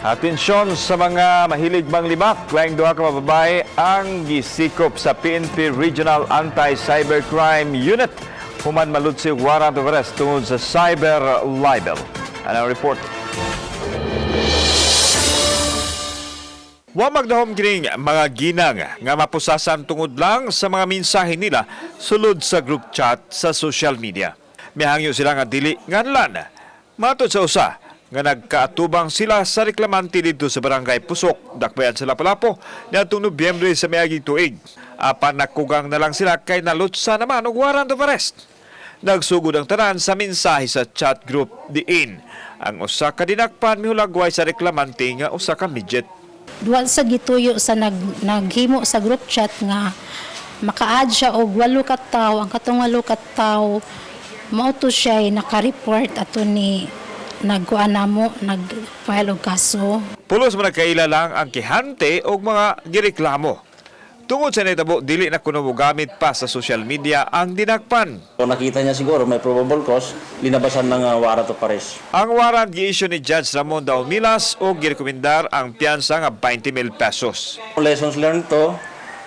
Atensyon sa mga mahilig manglibak, laing duha ka babae ang gisikop sa PNP Regional Anti-Cybercrime Unit human maludsig warrant of arrest tungod sa cyber libel. Ano ang report? Wa magdahom kining mga ginang nga mapusasan tungod lang sa mga mensahe nila sulod sa group chat sa social media. Mihangyo sila nga dili nganlan. Matod sa usa nga nagkaatubang sila sa reklamante dito sa Barangay Pusok, Dakbayan sa Lapu-Lapu, niadtong Nobyembre sa miaging tuig. Apan nakugang na lang sila kay nalutsa naman og warrant of arrest. Nagsugod ang tanan sa mensahe sa chat group diin. Ang usa ka dinakpan mihulagway sa reklamante nga usa ka midget. Dual sa gituyo sa naghimo sa group chat nga maka-add siya og 8 ka tawo, ang katong 8 ka tawo mao to siya naka-report ato ni nagkuan namo nag-file og kaso. Pulos man nagkaila lang ang kihante og mga gireklamo. Tungod sa nitabo dili na kuno mogamit pa sa social media ang dinakpan. Kung nakita niya siguro may probable cause, linabasan ng warrant of arrest. Ang warrant gi-issue ni Judge Ramon Daon Milas o girekomendar ang piyansa nga 20,000 pesos. Lessons learned to,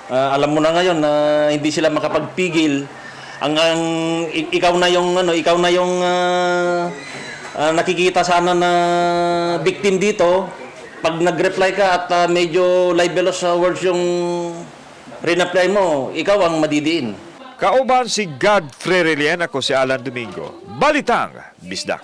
alam mo na ngayon na hindi sila makapagpigil. Ikaw na yung nakikita sana na victim dito. Pag nag-reply ka at medyo libelous words yung re-reply mo, ikaw ang madidiin. Kauban si Godfrey Relian, ako si Alan Domingo. Balitang Bisdak.